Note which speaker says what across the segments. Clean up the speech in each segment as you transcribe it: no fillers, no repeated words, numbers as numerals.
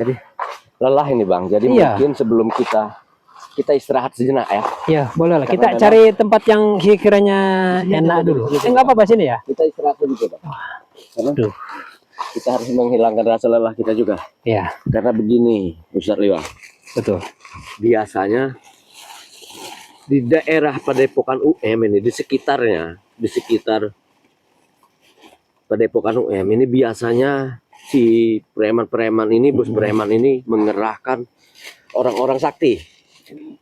Speaker 1: Jadi lelah ini Bang. Jadi mungkin sebelum kita istirahat sejenak ya.
Speaker 2: Iya, boleh lah. Kita
Speaker 1: memang,
Speaker 2: cari tempat yang sekiranya enak dulu. Enggak apa-apa sini ya.
Speaker 1: Kita istirahat dulu Bang. Karena kita harus menghilangkan rasa lelah kita juga.
Speaker 2: Iya.
Speaker 1: Karena begini, Ustaz Liwa.
Speaker 2: Betul.
Speaker 1: Biasanya di daerah Padepokan UM ini, di sekitar Padepokan UM ini biasanya si preman-preman ini, bos preman ini mengerahkan orang-orang sakti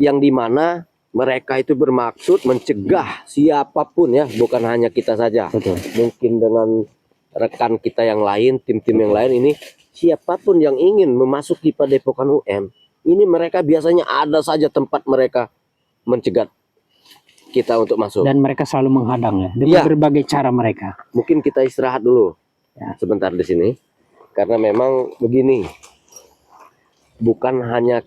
Speaker 1: yang dimana mereka itu bermaksud mencegah siapapun ya, bukan hanya kita saja.
Speaker 2: Betul.
Speaker 1: Mungkin dengan rekan kita yang lain, tim-tim yang lain ini, siapapun yang ingin memasuki Padepokan UM, ini mereka biasanya ada saja tempat mereka mencegat kita untuk masuk.
Speaker 2: Dan mereka selalu menghadang ya, dengan berbagai cara mereka.
Speaker 1: Mungkin kita istirahat dulu sebentar di sini, karena memang begini, bukan hanya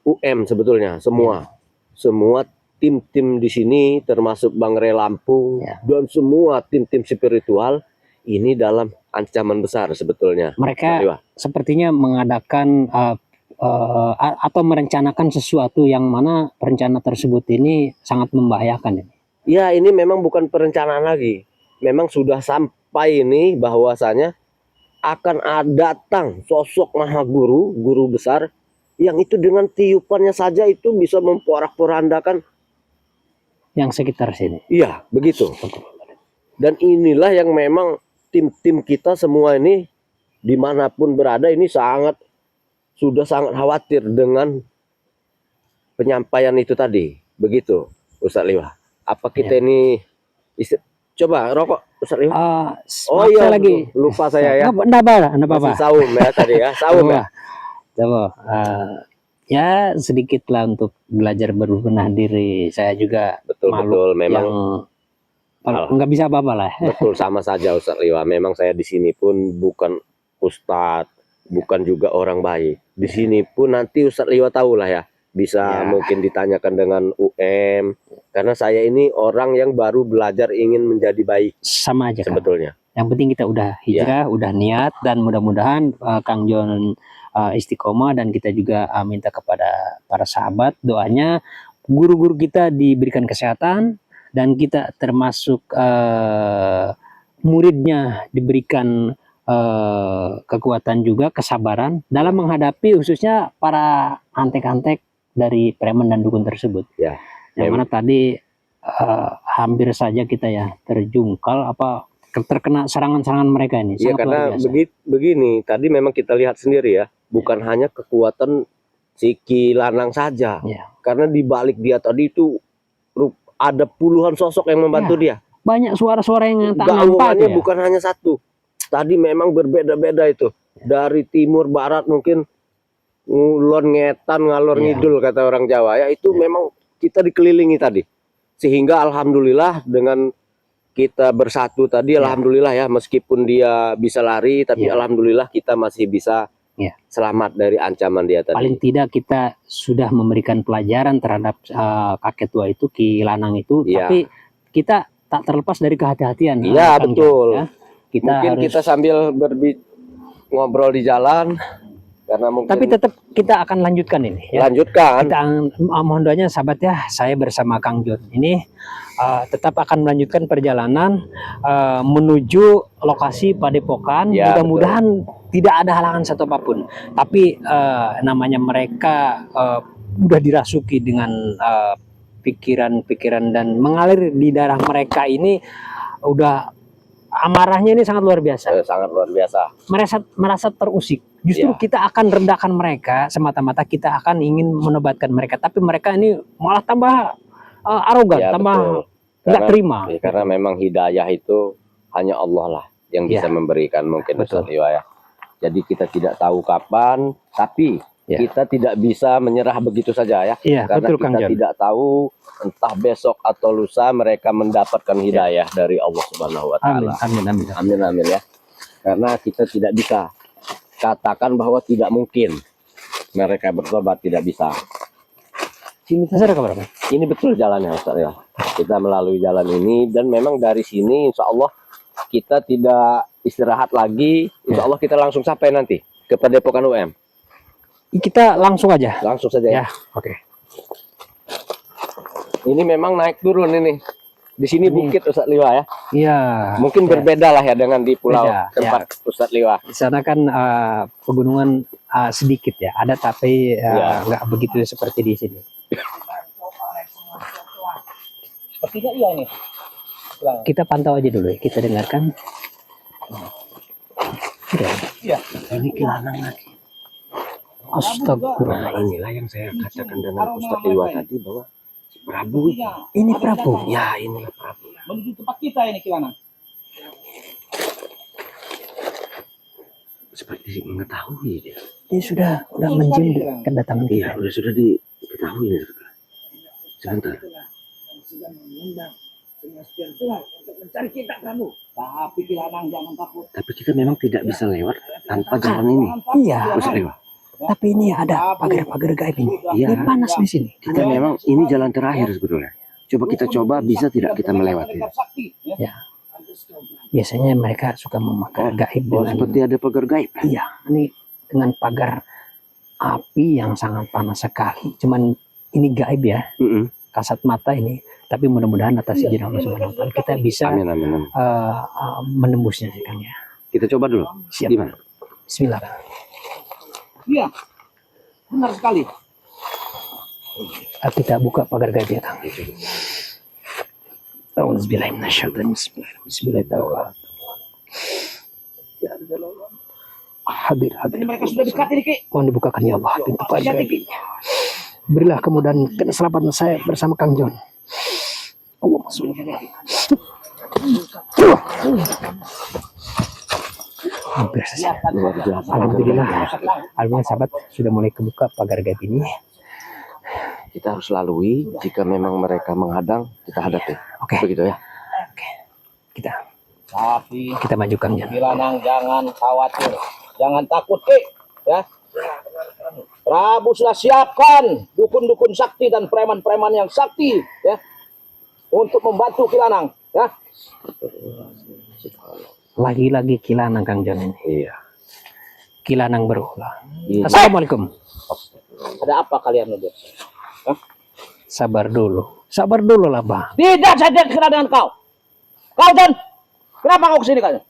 Speaker 1: UM sebetulnya, semua tim-tim di sini, termasuk Bang Re Lampung dan semua tim-tim spiritual ini dalam ancaman besar sebetulnya.
Speaker 2: Mereka sepertinya mengadakan atau merencanakan sesuatu yang mana rencana tersebut ini sangat membahayakan ini.
Speaker 1: Ya, ini memang bukan perencanaan lagi. Memang sudah sampai ini bahwasanya akan datang sosok maha guru besar yang itu dengan tiupannya saja itu bisa memporak-porandakan
Speaker 2: yang sekitar sini.
Speaker 1: Iya, begitu. Dan inilah yang memang tim-tim kita semua ini dimanapun berada ini sudah sangat khawatir dengan penyampaian itu tadi. Begitu, Ustaz Liwa. Apa kita ini coba rokok, Ustaz Liwa?
Speaker 2: Oh iya, lagi
Speaker 1: lupa saya ya.
Speaker 2: Enggak apa-apa.
Speaker 1: Masih saum ya tadi ya, saum ya.
Speaker 2: Coba ya sedikit lah untuk belajar berbenah diri. Saya juga
Speaker 1: betul memang
Speaker 2: nggak bisa apa-apa lah.
Speaker 1: Betul, sama saja Ustaz Liwa. Memang saya di sini pun bukan ustadz, bukan juga orang baik. Di sini pun nanti Ustaz Liwa tahu lah ya, bisa mungkin ditanyakan dengan UM, karena saya ini orang yang baru belajar ingin menjadi baik.
Speaker 2: Sama aja
Speaker 1: sebetulnya.
Speaker 2: Yang penting kita udah hijrah, udah niat, dan mudah-mudahan Kang John istiqomah, dan kita juga minta kepada para sahabat doanya guru-guru kita diberikan kesehatan, dan kita termasuk muridnya diberikan kekuatan juga, kesabaran dalam menghadapi khususnya para antek-antek dari preman dan dukun tersebut. Yang mana tadi hampir saja kita terjungkal terkena serangan-serangan mereka ini.
Speaker 1: Iya, karena begini, tadi memang kita lihat sendiri ya, bukan hanya kekuatan si Ki Lanang saja. Karena di balik dia tadi itu ada puluhan sosok yang membantu dia.
Speaker 2: Banyak suara-suara yang tak nampak.
Speaker 1: Bukan hanya satu. Tadi memang berbeda-beda itu. Dari timur barat mungkin ngulon ngetan ngalor ngidul kata orang Jawa ya, itu memang kita dikelilingi tadi. Sehingga alhamdulillah dengan kita bersatu tadi, alhamdulillah ya, meskipun dia bisa lari tapi alhamdulillah kita masih bisa selamat dari ancaman dia tadi.
Speaker 2: Paling tidak kita sudah memberikan pelajaran terhadap kakek tua itu, Ki Lanang itu, tapi kita tak terlepas dari kehati-hatian.
Speaker 1: Iya, betul. Mungkin kita sambil ngobrol di jalan, karena mungkin
Speaker 2: tapi tetap kita akan lanjutkan ini.
Speaker 1: Lanjutkan.
Speaker 2: Kita mohon doanya sahabat ya, saya bersama Kang John ini tetap akan melanjutkan perjalanan menuju lokasi Padepokan. Mudah-mudahan tidak ada halangan satu apapun. Tapi namanya mereka udah dirasuki dengan pikiran-pikiran dan mengalir di darah mereka ini, udah amarahnya ini sangat luar biasa.
Speaker 1: Sangat luar biasa.
Speaker 2: Merasa terusik. Justru kita akan rendahkan mereka, semata-mata kita akan ingin menobatkan mereka. Tapi mereka ini malah tambah arogan, tambah nggak terima.
Speaker 1: Karena memang hidayah itu hanya Allah lah yang bisa memberikan, mungkin Ustaz Liwa ya. Jadi kita tidak tahu kapan, tapi kita tidak bisa menyerah begitu saja ya. Karena kita tidak tahu entah besok atau lusa mereka mendapatkan hidayah dari Allah Subhanahu wa taala. Amin ya. Karena kita tidak bisa katakan bahwa tidak mungkin mereka bertobat, tidak bisa. Ini betul jalannya Ustaz ya. Kita melalui jalan ini, dan memang dari sini insya Allah kita tidak istirahat lagi. Insya Allah kita langsung sampai nanti ke Padepokan UM.
Speaker 2: Kita langsung aja.
Speaker 1: Langsung saja ya.
Speaker 2: Oke.
Speaker 1: Ini memang naik turun ini. Di sini bukit Ustadz Liwa ya.
Speaker 2: Iya.
Speaker 1: Mungkin berbeda lah ya dengan di pulau tempat Ustadz Liwa.
Speaker 2: Di sana kan pegunungan sedikit ya, ada tapi nggak begitu seperti di sini.
Speaker 3: Sepertinya iya ini.
Speaker 2: Kita pantau aja dulu ya, kita dengarkan.
Speaker 3: Iya.
Speaker 1: Ini Kilanang lagi.
Speaker 2: Astagfirullah.
Speaker 1: Nah, inilah yang saya katakan dengan Ustadz Liwa tadi bahwa Prabu.
Speaker 2: Ini Prabu.
Speaker 1: Ya, inilah Prabu.
Speaker 3: Menuju tempat kita ini Kilanang.
Speaker 1: Seperti mengetahui dia.
Speaker 2: Ini sudah menjin kedatangan kita.
Speaker 1: Iya, sudah diketahui ya. Sebentar.
Speaker 3: Sedang mengundang untuk mencari kita kamu. Tapi Kilanang jangan takut.
Speaker 1: Tapi kita memang tidak bisa lewat tanpa jalan ini.
Speaker 2: Iya.
Speaker 1: Ustadz Liwa.
Speaker 2: Tapi ini ada pagar-pagar gaib ini.
Speaker 1: Iya.
Speaker 2: Ini panas di sini.
Speaker 1: Kita memang ini jalan terakhir sebetulnya. Coba coba bisa tidak kita melewati.
Speaker 2: Ya. Biasanya mereka suka memakai gaib dengan
Speaker 1: seperti ada pagar gaib.
Speaker 2: Iya, ini dengan pagar api yang sangat panas sekali. Cuman ini gaib ya. Kasat mata ini. Tapi mudah-mudahan atas izin Allah Subhanahu wa taala kita bisa menembusnya sih Kang ya.
Speaker 1: Kita coba dulu.
Speaker 2: Siap.
Speaker 1: Gimana?
Speaker 2: Bismillah.
Speaker 3: Iya. Benar sekali.
Speaker 2: Kita buka pagar gaib ya Kang. Bismillahirrahmanirrahim. Bismillahirrahmanirrahim. Hadir.
Speaker 3: Mereka sudah dekat ini, Ki.
Speaker 2: Mohon dibukakan ya Allah pintu pagar gaib. Berilah kemudahan keselamatan saya bersama Kang John. Allah masuk. Hampir saja. Alhamdulillah. Alhamdulillah sahabat sudah mulai kebuka pagar gaib ini.
Speaker 1: Kita harus lalui. Jika memang mereka menghadang, kita hadapi.
Speaker 2: Oke.
Speaker 1: Begitu ya.
Speaker 2: Oke. Kita
Speaker 3: Tapi
Speaker 2: majukan ya.
Speaker 3: Kilanang jangan khawatir. Jangan takut, Ki. Ya. Prabu sudah siapkan dukun-dukun sakti dan preman-preman yang sakti ya untuk membantu Kilanang ya.
Speaker 2: Lagi-lagi Kilanang Kang John ini.
Speaker 1: Iya.
Speaker 2: Kilanang berulang.
Speaker 1: Iya.
Speaker 2: Assalamualaikum.
Speaker 3: Ada apa kalian berdua?
Speaker 2: Sabar dulu lah Bang.
Speaker 3: Tidak, saya tidak kenal dengan kau. Kau John, kenapa kau kesini kalian?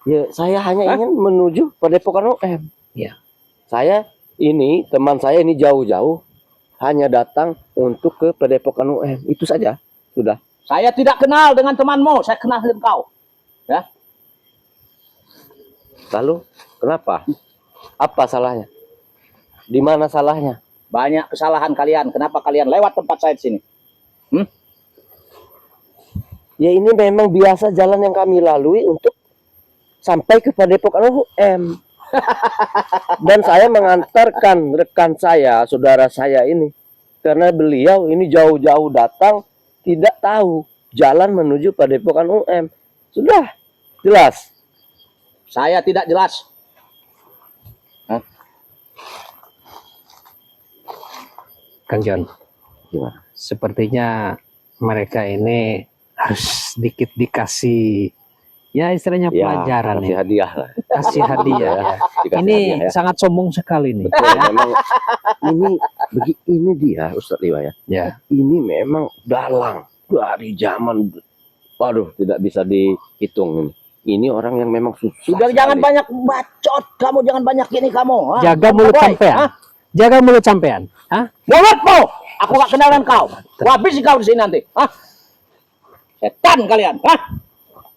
Speaker 1: Ya, saya hanya ingin menuju Padepokan UM.
Speaker 2: Ya.
Speaker 1: Saya ini, teman saya ini jauh-jauh hanya datang untuk ke Padepokan UM. Itu saja, sudah.
Speaker 3: Saya tidak kenal dengan temanmu, saya kenal dengan kau. Ya.
Speaker 1: Lalu, kenapa? Apa salahnya? Di mana salahnya?
Speaker 3: Banyak kesalahan kalian. Kenapa kalian lewat tempat saya di sini?
Speaker 1: Ya ini memang biasa jalan yang kami lalui untuk sampai ke Padepokan UM. Dan saya mengantarkan rekan saya, saudara saya ini. Karena beliau ini jauh-jauh datang, tidak tahu jalan menuju Padepokan UM. Sudah, jelas.
Speaker 3: Saya tidak jelas.
Speaker 2: Kang John,
Speaker 1: Gimana?
Speaker 2: sepertinya mereka ini harus sedikit dikasih ya istilahnya pelajaran
Speaker 1: kasih hadiah lah.
Speaker 2: kasih hadiah ya.
Speaker 1: Dikasih
Speaker 2: Ini
Speaker 1: hadiah, ya.
Speaker 2: sangat sombong sekali nih.
Speaker 1: Memang ini dia Ustadz Liwa ya.
Speaker 2: Ya.
Speaker 1: Ini memang dalang dari zaman, waduh tidak bisa dihitung ini. Ini orang yang memang susah.
Speaker 3: Sudah jangan banyak bacot, kamu jangan banyak gini kamu.
Speaker 2: Jaga mulut sampean. Jaga mulut sampean.
Speaker 3: Mulutmu, aku gak kenal dengan kau. Gua habisi kau di sini nanti. Setan kalian.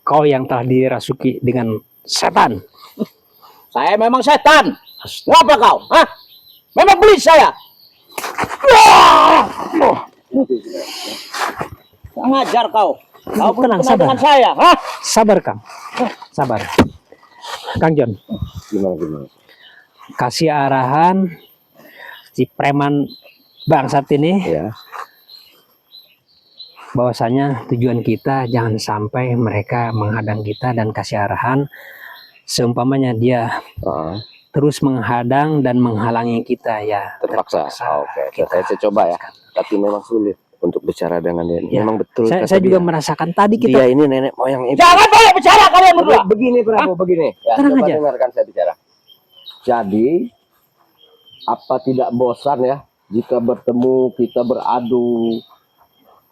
Speaker 2: Kau yang telah dirasuki dengan setan.
Speaker 3: Saya memang setan. Ngapa kau? Memang beli saya. Ngajar kau. Kau
Speaker 2: tenang,
Speaker 3: kenal
Speaker 2: sabar.
Speaker 3: dengan saya.
Speaker 2: Sabar Kang. Sabar. Kang John.
Speaker 1: Gimana?
Speaker 2: Kasih arahan si preman bangsat ini
Speaker 1: Ya.
Speaker 2: bahwasanya tujuan kita jangan sampai mereka menghadang kita, dan kasih arahan seumpamanya dia terus menghadang dan menghalangi kita ya
Speaker 1: Terpaksa. Oke. Saya coba ya. Tapi memang sulit untuk bicara dengan dia.
Speaker 2: Ya.
Speaker 1: Memang betul.
Speaker 2: Saya juga merasakan tadi kita.
Speaker 1: Dia ini nenek moyang ibu.
Speaker 3: Jangan banyak bicara kalian berdua.
Speaker 1: Begini Prabu, begini. Ya,
Speaker 2: Tenang
Speaker 1: coba
Speaker 2: aja.
Speaker 1: dengarkan saya bicara. Jadi apa tidak bosan ya jika bertemu kita beradu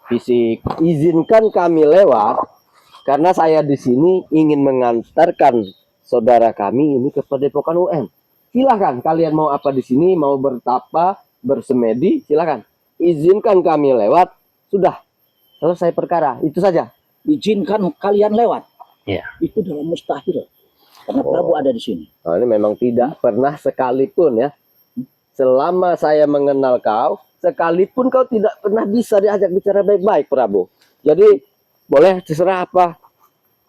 Speaker 1: fisik? Izinkan kami lewat karena saya di sini ingin mengantarkan saudara kami ini ke Padepokan UM. Silahkan kalian mau apa di sini, mau bertapa, bersemedi, silahkan. Izinkan kami lewat, sudah selesai perkara, itu saja.
Speaker 3: Izinkan kalian lewat.
Speaker 2: Ya.
Speaker 3: Itu dalam mustahil. Karena Prabu ada di sini.
Speaker 1: Nah, ini memang tidak pernah sekalipun ya. Selama saya mengenal kau, sekalipun kau tidak pernah bisa diajak bicara baik-baik, Prabu. Jadi boleh terserah apa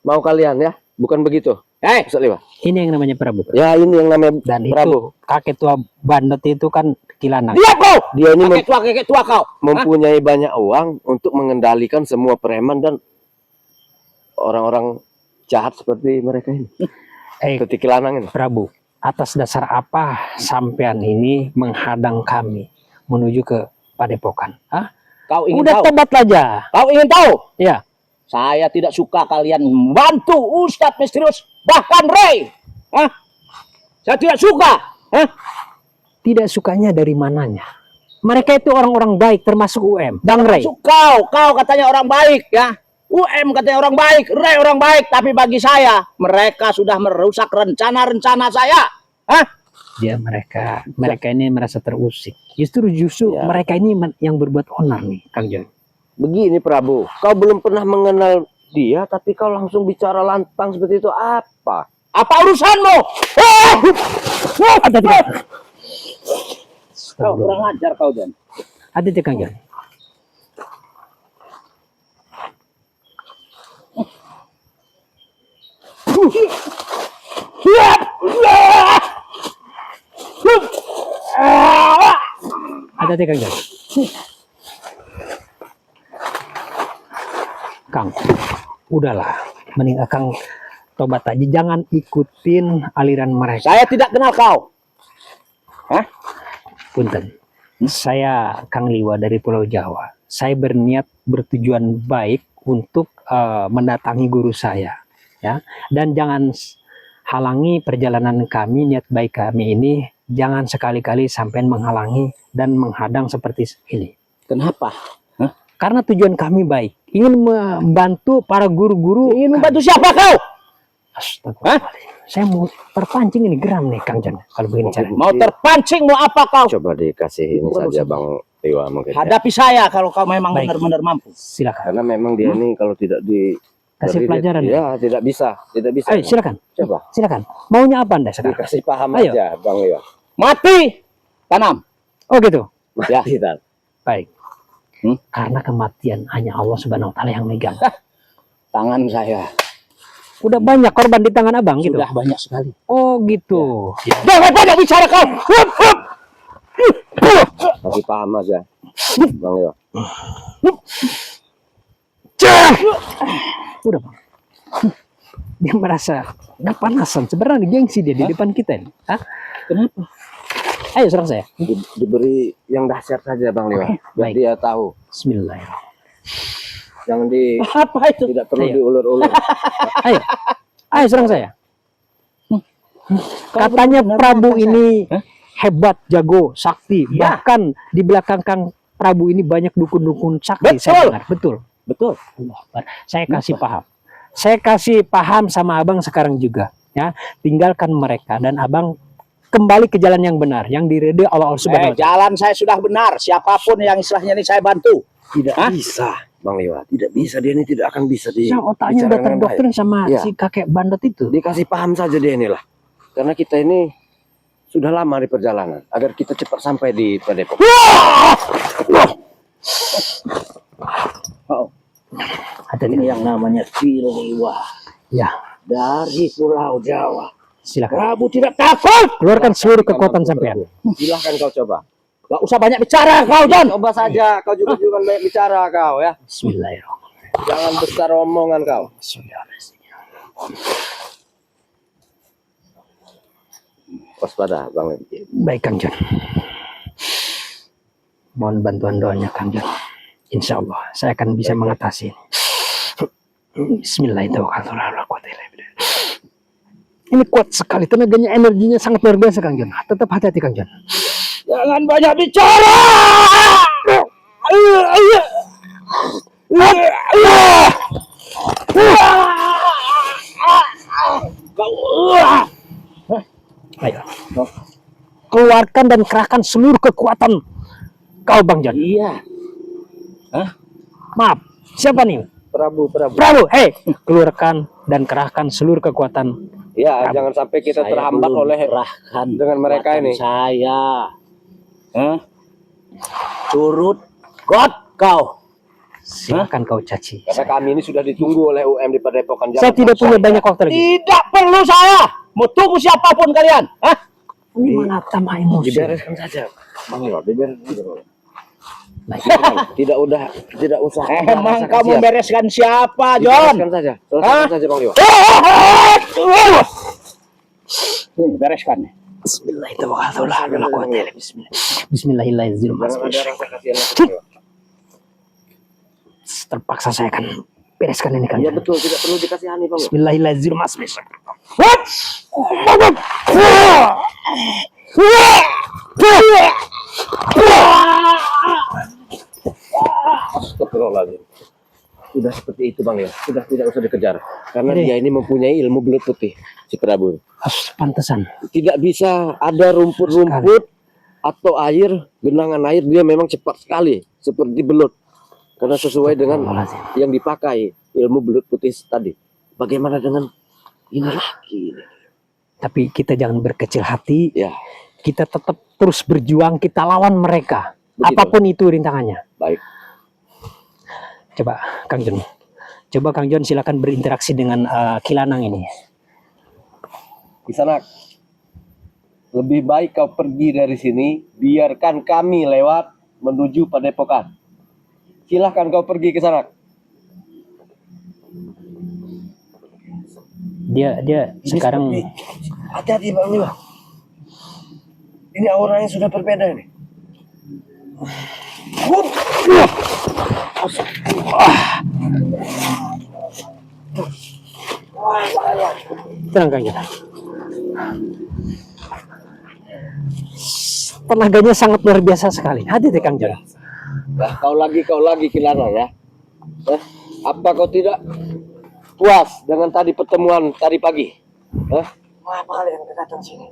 Speaker 1: mau kalian ya, bukan begitu.
Speaker 2: Ini yang namanya Prabu.
Speaker 1: Ya ini yang namanya
Speaker 2: Dan
Speaker 1: Prabu.
Speaker 2: itu kakek tua bandot itu kan Kilanang.
Speaker 3: Dia kau!
Speaker 1: Dia ini
Speaker 3: Kakek tua kau!
Speaker 1: mempunyai banyak uang untuk mengendalikan semua preman dan orang-orang jahat seperti mereka ini. Seperti Kilanang ini.
Speaker 2: Prabu, atas dasar apa sampean ini menghadang kami menuju ke Padepokan? Hah?
Speaker 3: Kau ingin
Speaker 2: Udah
Speaker 3: tahu?
Speaker 2: tobat aja.
Speaker 3: Kau ingin tahu?
Speaker 2: Ya.
Speaker 3: Saya tidak suka kalian membantu Ustadz misterius, bahkan Ray. Hah? Saya tidak suka. Hah?
Speaker 2: Tidak sukanya dari mananya? Mereka itu orang-orang baik termasuk UM. Bang Ray.
Speaker 3: Kau katanya orang baik ya. UM katanya orang baik, Ray orang baik, tapi bagi saya mereka sudah merusak rencana-rencana saya. Hah?
Speaker 2: Dia mereka ini merasa terusik. Justru
Speaker 1: Ya.
Speaker 2: mereka ini yang berbuat onar nih, Kang Jon. Begini
Speaker 1: Prabu, kau belum pernah mengenal dia, tapi kau langsung bicara lantang seperti itu apa?
Speaker 3: Apa urusanmu? Kau kurang ajar kau, Jan.
Speaker 2: Ada Kang Jon. Ada Kang Jon. Kang, udahlah, mending Kang tobat aja, jangan ikutin aliran mereka.
Speaker 3: Saya tidak kenal kau. Hah?
Speaker 2: Punten, saya Kang Liwa dari Pulau Jawa. Saya berniat bertujuan baik untuk mendatangi guru saya, ya. Dan jangan halangi perjalanan kami, niat baik kami ini. Jangan sekali-kali sampai menghalangi dan menghadang seperti ini.
Speaker 3: Kenapa? Hah?
Speaker 2: Karena tujuan kami baik, ingin membantu para guru-guru.
Speaker 3: Ingin membantu siapa kau?
Speaker 2: Astagfirullah. Saya mau terpancing ini geram nih Kang Jan. Kalau begini caranya.
Speaker 3: Mau terpancing mau apa kau?
Speaker 1: Coba dikasih ini saja Bang Liwa mungkin.
Speaker 3: Hadapi saya kalau kau memang benar-benar mampu.
Speaker 2: Silakan.
Speaker 1: Karena memang dia ini kalau tidak
Speaker 2: kasih pelajaran.
Speaker 1: Ya, tidak bisa.
Speaker 2: Ayo silakan.
Speaker 1: Coba.
Speaker 2: Silakan. Maunya apa Anda sekarang?
Speaker 1: Dikasih paham
Speaker 2: Ayo.
Speaker 1: aja Bang Liwa.
Speaker 3: Mati tanam.
Speaker 2: Oh gitu.
Speaker 3: Ya.
Speaker 2: Baik. Karena kematian hanya Allah Subhanahu wa taala yang megang.
Speaker 3: Tangan saya
Speaker 2: Udah banyak korban di tangan Abang gitu.
Speaker 3: sudah banyak sekali.
Speaker 2: Oh gitu. Ya.
Speaker 3: Jangan banyak bicara kau.
Speaker 1: Kasih paham aja Bang Liwa.
Speaker 2: Udah Bang. Dia merasa kepanasan. Sebenarnya gengsi dia di depan kita. Hah?
Speaker 3: Kenapa?
Speaker 2: Ayo serang saya.
Speaker 1: Diberi yang dahsyat saja Bang Liwa. Biar
Speaker 2: Baik.
Speaker 1: dia tahu.
Speaker 2: Bismillahirrahmanirrahim.
Speaker 1: Jangan
Speaker 3: Apa itu?
Speaker 1: tidak perlu
Speaker 2: Ayo.
Speaker 1: diulur-ulur.
Speaker 2: Ayo serang saya. Katanya Prabu ini hebat, jago, sakti.
Speaker 3: Ya.
Speaker 2: Bahkan di belakang Kang Prabu ini banyak dukun-dukun sakti.
Speaker 3: Betul.
Speaker 2: Saya dengar. Betul.
Speaker 3: Betul.
Speaker 2: Allah Akbar. Saya kasih paham. Saya kasih paham sama Abang sekarang juga. Ya, tinggalkan mereka dan Abang kembali ke jalan yang benar, yang diridhoi Allah Subhanahu wa taala.
Speaker 3: Jalan saya sudah benar. Siapapun yang istilahnya ini saya bantu.
Speaker 1: Tidak bisa Bang Liwa. Tidak bisa. Dia ini tidak akan bisa
Speaker 2: Saya otaknya udah terdoktrin sama
Speaker 1: Ya.
Speaker 2: si kakek bandot itu.
Speaker 1: Dikasih paham saja dia inilah. Karena kita ini sudah lama di perjalanan. Agar kita cepat sampai di Padepokan.
Speaker 3: Oh,
Speaker 2: Ada
Speaker 3: ini yang namanya Kiliwa
Speaker 2: Ya,
Speaker 3: dari Pulau Jawa.
Speaker 2: silakan.
Speaker 3: Prabu tidak takut.
Speaker 2: Keluarkan seluruh kekuatan sampean.
Speaker 1: Silahkan kau coba.
Speaker 3: Gak usah banyak bicara kau, John.
Speaker 1: Coba saja. Kau juga jangan banyak bicara kau ya.
Speaker 2: Bismillahirrahmanirrahim.
Speaker 1: Jangan besar omongan kau. Waspada Bang.
Speaker 2: Baik Kang Jan. Mohon bantuan doanya Kang Jan. Insya Allah saya akan bisa mengatasi ini. Bismillahirrahmanirrahim. Ini kuat sekali tenaganya, energinya sangat luar biasa Kang Jan. Tetap hati-hati Kang Jan.
Speaker 3: Jangan banyak bicara.
Speaker 2: Ayo. Keluarkan dan kerahkan seluruh kekuatan kau, Bang John.
Speaker 3: Iya.
Speaker 2: Maaf, siapa nih?
Speaker 3: Prabu.
Speaker 2: Prabu, hei, keluarkan dan kerahkan seluruh kekuatan.
Speaker 1: Ya,
Speaker 2: Prabu.
Speaker 1: jangan sampai kita terhambat oleh dengan mereka ini.
Speaker 3: Saya. Turut God kau.
Speaker 2: Silakan kau caci.
Speaker 1: Karena kami ini sudah ditunggu oleh UM di Padepokan.
Speaker 2: Saya tidak punya banyak waktu lagi.
Speaker 3: Tidak perlu saya. Mau tunggu siapapun kalian.
Speaker 2: Ini mana tambah emosi.
Speaker 1: Dibereskan saja. Bang Leo, dibereskan.
Speaker 2: Nah,
Speaker 1: Tidak usah.
Speaker 3: Emang kamu bereskan siapa, John?
Speaker 1: Bereskan saja. Selesaikan saja, Bang Leo.
Speaker 3: Bereskan.
Speaker 2: Bismillahirrahmanirrahim.
Speaker 1: Jangan ada rasa kasihan lagi.
Speaker 2: Terpaksa saya akan bereskan ini kan.
Speaker 1: Iya betul, tidak perlu dikasihani, Bang Leo.
Speaker 2: Bismillahirrahmanirrahim.
Speaker 1: Astagfirullahaladzim. Sudah seperti itu, Bang Leo. Sudah tidak usah dikejar. Karena dia ini mempunyai ilmu belut putih, si Prabu.
Speaker 2: Pantesan.
Speaker 1: Tidak bisa ada rumput-rumput atau air, genangan air, dia memang cepat sekali seperti belut. Karena sesuai dengan yang dipakai ilmu belut putih tadi. Bagaimana dengan ini lagi?
Speaker 2: Tapi kita jangan berkecil hati.
Speaker 1: Ya,
Speaker 2: Kita tetap terus berjuang, kita lawan mereka.
Speaker 1: begitu.
Speaker 2: Apapun itu rintangannya.
Speaker 1: Baik.
Speaker 2: Coba Kang John. Coba Kang John silakan berinteraksi dengan Kilanang ini.
Speaker 1: Kisanak, lebih baik kau pergi dari sini, biarkan kami lewat menuju Padepokan. Silahkan kau pergi ke sana.
Speaker 2: Dia sekarang
Speaker 1: Hati-hati, Bang Leo. Ini auranya sudah berbeda nih.
Speaker 2: tenang Kang John. Tenaganya sangat luar biasa sekali. Hati-hati Kang John.
Speaker 1: Nah, kau lagi Kilana ya. Apa kau tidak puas dengan tadi pertemuan tadi pagi?
Speaker 3: Apa kalian datang sini?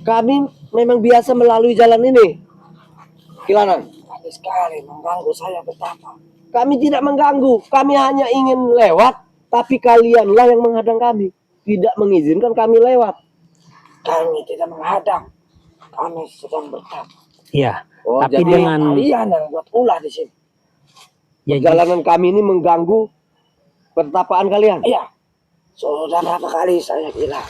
Speaker 1: Kami memang biasa melalui jalan ini, Kilana.
Speaker 3: Tadi sekali mengganggu saya betapa.
Speaker 1: Kami tidak mengganggu, kami hanya ingin lewat, tapi kalianlah yang menghadang kami, tidak mengizinkan kami lewat.
Speaker 3: Kami tidak menghadang. Kami sedang bertapa.
Speaker 2: Iya.
Speaker 1: Oh,
Speaker 2: Tapi
Speaker 1: jadi
Speaker 2: dengan
Speaker 3: Kalian yang buat ulah di sini.
Speaker 2: ya,
Speaker 1: perjalanan kami ini mengganggu pertapaan kalian.
Speaker 3: Iya. Sudah berapa kali saya bilang.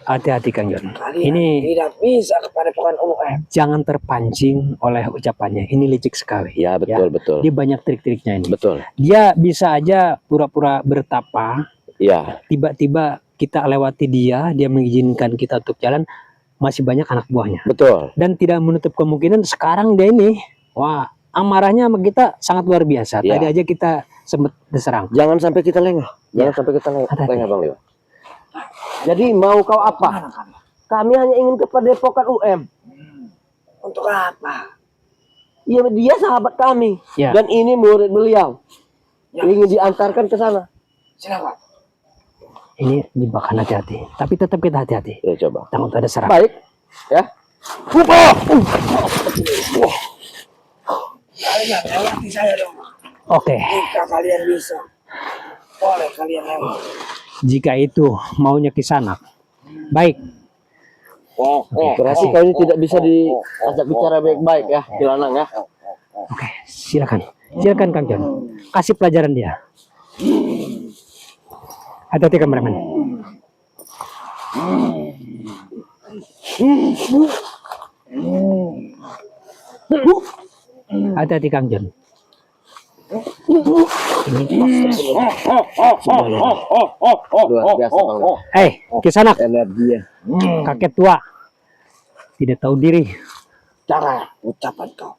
Speaker 2: hati-hati Kang John.
Speaker 3: Kalian
Speaker 2: Ini
Speaker 3: tidak bisa kepada Padepokan UM.
Speaker 2: jangan terpancing oleh ucapannya. Ini licik sekali.
Speaker 1: Ya betul betul.
Speaker 2: Dia banyak trik-triknya ini.
Speaker 1: Betul.
Speaker 2: Dia bisa aja pura-pura bertapa,
Speaker 1: Ya.
Speaker 2: tiba-tiba kita lewati dia mengizinkan kita untuk jalan, masih banyak anak buahnya.
Speaker 1: Betul.
Speaker 2: Dan tidak menutup kemungkinan sekarang dia ini, wah, amarahnya sama kita sangat luar biasa.
Speaker 1: Ya.
Speaker 2: Tadi aja kita sempat diserang.
Speaker 1: Jangan sampai kita lengah. Jangan
Speaker 2: Ya.
Speaker 1: sampai kita
Speaker 2: Hati-hati.
Speaker 1: lengah, Bang Leo. Jadi mau kau apa? Kami hanya ingin ke Padepokan UM.
Speaker 3: Untuk apa?
Speaker 1: Ya dia sahabat kami.
Speaker 2: Ya.
Speaker 1: Dan ini murid beliau.
Speaker 3: Ya.
Speaker 1: Ingin diantarkan ke sana.
Speaker 3: Silakan.
Speaker 2: Ini jebakan, hati-hati. Tapi tetap kita hati-hati.
Speaker 1: Ya coba.
Speaker 2: Takut ada serang.
Speaker 1: Baik. Ya.
Speaker 3: Kalian lewati saya dong.
Speaker 2: Oke.
Speaker 3: Jika kalian bisa. Boleh kalian lewat.
Speaker 2: Jika itu maunya Kisanak. Baik.
Speaker 1: Berarti kau ini tidak bisa diajak bicara baik-baik ya, Kilanang ya.
Speaker 2: Oke, silakan. Silakan Kang John. Kasih pelajaran dia. Hati-hati kameramen. Hati-hati Kang John.
Speaker 1: Luar biasa Bang Leo.
Speaker 2: Kisanak,
Speaker 1: Energinya.
Speaker 2: kakek tua. Tidak tahu diri.
Speaker 3: Cara ucapan kau.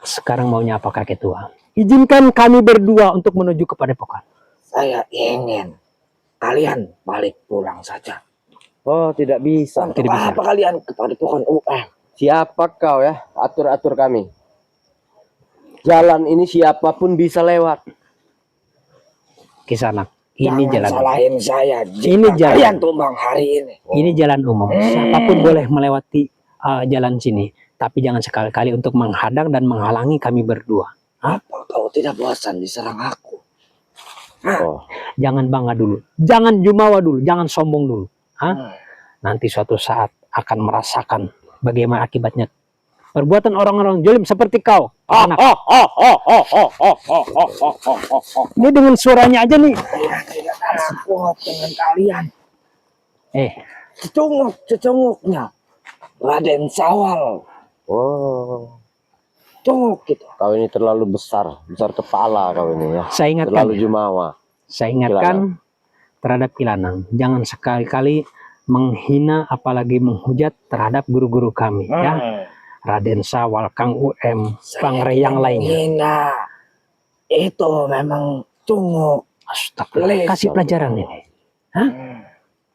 Speaker 2: Sekarang maunya apa kakek tua? Izinkan kami berdua untuk menuju ke Padepokan.
Speaker 3: Saya ingin kalian balik pulang saja.
Speaker 1: Oh, tidak bisa.
Speaker 3: Untuk apa kalian ke Padepokan UM?
Speaker 1: Siapa kau ya? Atur-atur kami. Jalan ini siapapun bisa lewat.
Speaker 2: Kisanak, ini jalan.
Speaker 3: Salahin saya.
Speaker 2: Ini jalan.
Speaker 3: Kalian tumbang hari ini.
Speaker 2: Ini jalan umum. Siapapun boleh melewati jalan sini. Tapi jangan sekali-kali untuk menghadang dan menghalangi kami berdua.
Speaker 3: Apa kau tidak bosan diserang aku?
Speaker 1: Oh.
Speaker 2: Jangan bangga dulu. Jangan jumawa dulu. Jangan sombong dulu. Nanti suatu saat akan merasakan bagaimana akibatnya perbuatan orang-orang zalim seperti kau. Anak. Ini dengan suaranya aja nih.
Speaker 3: Tidak kuat dengan kalian. Cecunguknya Raden Sawal.
Speaker 1: Oh.
Speaker 3: Cunguk gitu.
Speaker 1: Kau ini terlalu besar kepala kau ini ya.
Speaker 2: Saya ingatkan.
Speaker 1: Terlalu jumawa.
Speaker 2: Saya ingatkan terhadap Kilanang. Jangan sekali-kali menghina apalagi menghujat terhadap guru-guru kami ya. Raden Sawal, Kang UM, Bang Rey yang lainnya.
Speaker 3: Menghina. Itu memang cunguk.
Speaker 2: Astagfirullah. Kasih pelajaran ini.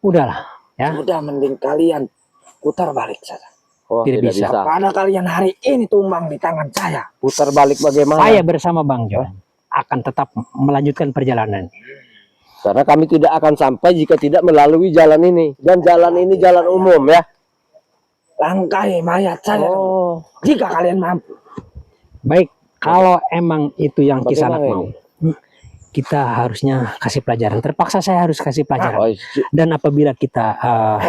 Speaker 2: Udahlah ya.
Speaker 3: Udah mending kalian putar balik saja.
Speaker 1: Oh,
Speaker 2: Tidak bisa.
Speaker 3: Karena kalian hari ini tumbang di tangan saya.
Speaker 1: Putar balik bagaimana?
Speaker 2: Saya bersama Bang John akan tetap melanjutkan perjalanan.
Speaker 1: Karena kami tidak akan sampai jika tidak melalui jalan ini. Dan jalan ini jalan umum ya.
Speaker 3: Langkai mayat saya.
Speaker 1: Oh.
Speaker 3: Jika kalian mampu.
Speaker 2: Baik, kalau emang itu yang Kisanak
Speaker 1: Bagaimana
Speaker 2: mau, kita harusnya kasih pelajaran. Terpaksa saya harus kasih pelajaran. Dan apabila kita,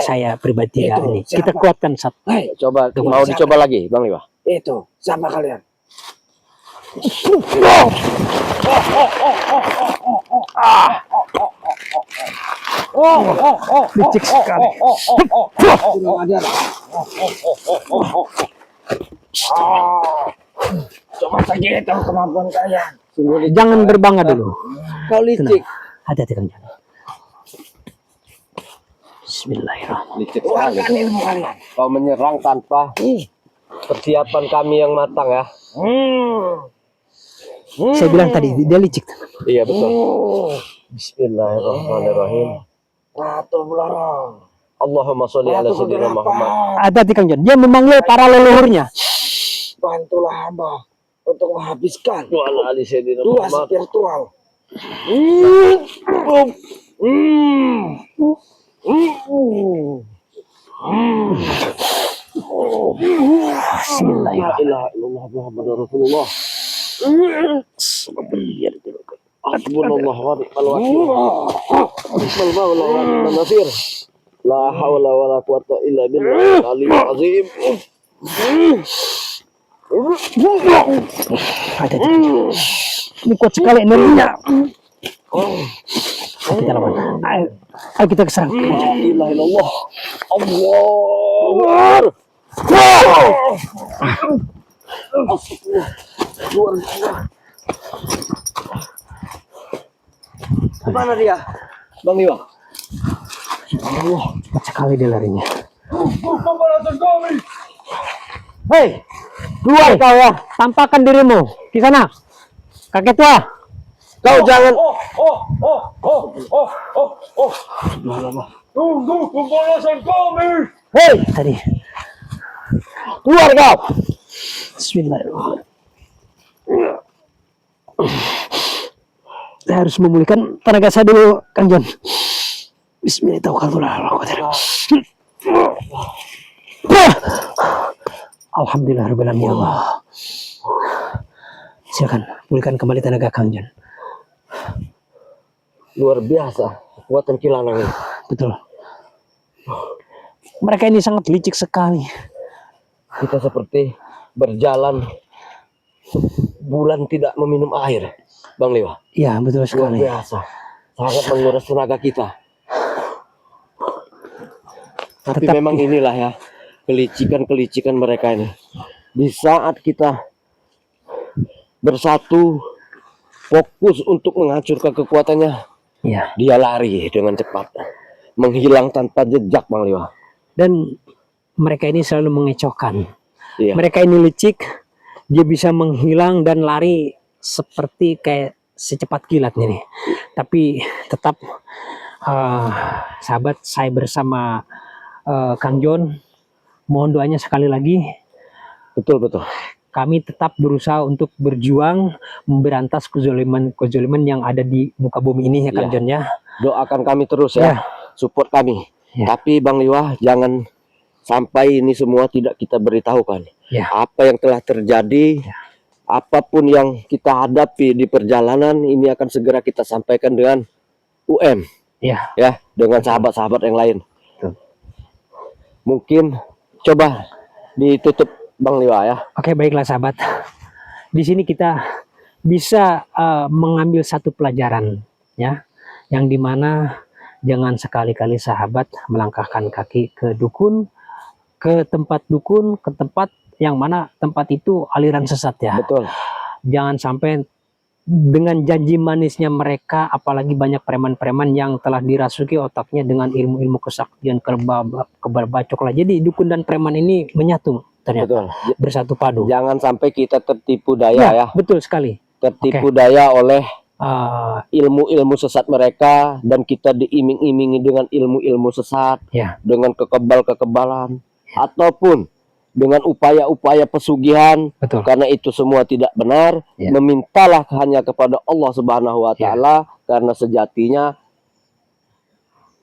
Speaker 2: saya pribadi ini, kita kuatkan satu.
Speaker 1: Coba, mau dicoba lagi, Bang Liwa?
Speaker 3: Itu, siapa kalian?
Speaker 2: Licik sekali.
Speaker 3: Coba saja itu kemampuan kalian.
Speaker 2: Jangan berbangga dulu.
Speaker 1: Kau licik.
Speaker 2: Hati-hati Kang John. Bismillahirrahmanirrahim.
Speaker 1: Licik sekali.
Speaker 3: Keluarkan ilmu kalian.
Speaker 1: Kau menyerang tanpa persiapan kami yang matang ya.
Speaker 2: Saya bilang tadi dia licik.
Speaker 1: Iya betul. Bismillahirrahmanirrahim.
Speaker 3: Ratu Blorong.
Speaker 1: Allahumma sholli ala sayyidina Muhammad.
Speaker 2: Hati-hati Kang John. Dia memanggil para leluhurnya.
Speaker 3: Bantulah hamba untuk menghabiskan
Speaker 1: Wa ala ali sayyidina
Speaker 3: dua
Speaker 1: Muhammad.
Speaker 3: spiritual.
Speaker 1: La ilaha illallah Muhammadur Rasulullah. Hasbunallah wa ni'mal wakil. Ni'mal maula wa ni'man nasir. La haula wa la quwwata illa billahil aliyyil azim.
Speaker 2: Ini kuat sekali energinya. Ayo kita lawan. Ayo kita keserang.
Speaker 1: La ilaha illallah. Allah. Luar biasa. Mana dia? Bang Iwa. Allah,
Speaker 2: Kuat sekali dia larinya.
Speaker 1: Hei,
Speaker 2: Keluar kau ya. Tampakkan dirimu. Di sana. Kakek tua.
Speaker 1: kau jangan.
Speaker 3: Tunggu pembalasan kami.
Speaker 1: Hei,
Speaker 2: Tadi.
Speaker 1: keluar kau.
Speaker 2: Bismillahirrahmanirrahim. Saya harus memulihkan tenaga saya dulu, Kang John. Bismillahirrahmanirrahim. Alhamdulillahirabbil alamin ya Allah. Silakan pulihkan kembali tenaga Kang John.
Speaker 1: Luar biasa kekuatan Kilanang ini.
Speaker 2: Betul. Mereka ini sangat licik sekali.
Speaker 1: Kita seperti berjalan bulan tidak meminum air, Bang Liwa.
Speaker 2: Iya, betul
Speaker 1: Luar
Speaker 2: sekali.
Speaker 1: biasa. Sangat menguras tenaga kita. Tapi memang inilah ya kelicikan-kelicikan mereka ini. Di saat kita bersatu fokus untuk menghancurkan kekuatannya,
Speaker 2: Iya.
Speaker 1: dia lari dengan cepat, menghilang tanpa jejak, Bang Liwa.
Speaker 2: Dan mereka ini selalu mengecohkan.
Speaker 1: Iya.
Speaker 2: Mereka ini licik, dia bisa menghilang dan lari seperti kayak secepat kilat nih. Tapi tetap sahabat, saya bersama Kang John mohon doanya sekali lagi
Speaker 1: Betul, betul.
Speaker 2: Kami tetap berusaha untuk berjuang memberantas kezaliman yang ada di muka bumi ini ya Kang John ya.
Speaker 1: Doakan kami terus ya, support kami. Tapi Bang Liwa, jangan sampai ini semua tidak kita beritahukan. Apa yang telah terjadi, apapun yang kita hadapi di perjalanan ini akan segera kita sampaikan dengan UM. Ya, dengan sahabat-sahabat yang lain. Mungkin coba ditutup Bang Liwa ya.
Speaker 2: Oke, baiklah sahabat. Di sini kita bisa mengambil satu pelajaran ya, yang dimana jangan sekali-kali sahabat melangkahkan kaki ke dukun, ke tempat dukun, ke tempat yang mana tempat itu aliran sesat ya.
Speaker 1: Betul.
Speaker 2: Jangan sampai dengan janji manisnya mereka, apalagi banyak preman-preman yang telah dirasuki otaknya dengan ilmu-ilmu kesaktian kebal bacok lah. Jadi dukun dan preman ini menyatu ternyata. Betul. Bersatu padu.
Speaker 1: Jangan sampai kita tertipu daya ya.
Speaker 2: Betul sekali.
Speaker 1: Tertipu daya oleh ilmu-ilmu sesat mereka, dan kita diiming-imingi dengan ilmu-ilmu sesat, dengan kekebalan, ataupun dengan upaya-upaya pesugihan.
Speaker 2: Betul.
Speaker 1: Karena itu semua tidak benar. Memintalah hanya kepada Allah Subhanahu wa taala, karena sejatinya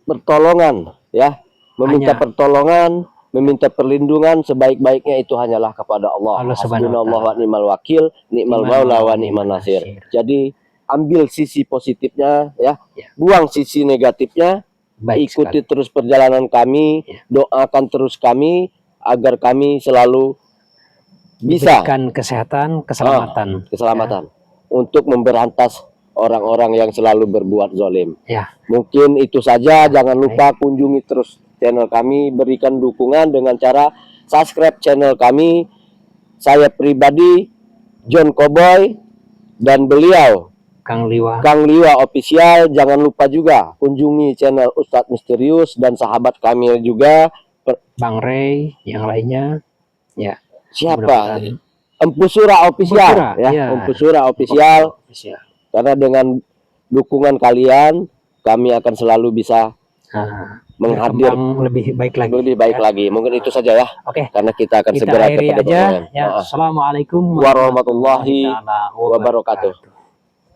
Speaker 1: pertolongan ya, meminta pertolongan, meminta perlindungan sebaik-baiknya itu hanyalah kepada Allah. Hasbunallahu wa ni'mal wakil, ni'mal maula wa ni'man nasir. Jadi ambil sisi positifnya ya, buang sisi negatifnya. Ikuti terus perjalanan kami, doakan terus kami agar kami selalu bisa
Speaker 2: diberikan kesehatan, keselamatan
Speaker 1: untuk memberantas orang-orang yang selalu berbuat zalim.
Speaker 2: Mungkin
Speaker 1: itu saja. Jangan lupa kunjungi terus channel kami, berikan dukungan dengan cara subscribe channel kami. Saya pribadi John Cowboy dan beliau
Speaker 2: Kang Liwa
Speaker 1: official. Jangan lupa juga kunjungi channel Ustadz Misterius dan sahabat kami juga,
Speaker 2: Bang Ray, yang lainnya ya.
Speaker 1: Siapa? Empu Sura official Empu Sura official. Karena dengan dukungan kalian kami akan selalu bisa menghadir
Speaker 2: lebih baik lagi.
Speaker 1: Mungkin itu saja ya. Karena kita akan segera kepada
Speaker 2: aja. Assalamualaikum
Speaker 1: warahmatullahi wabarakatuh.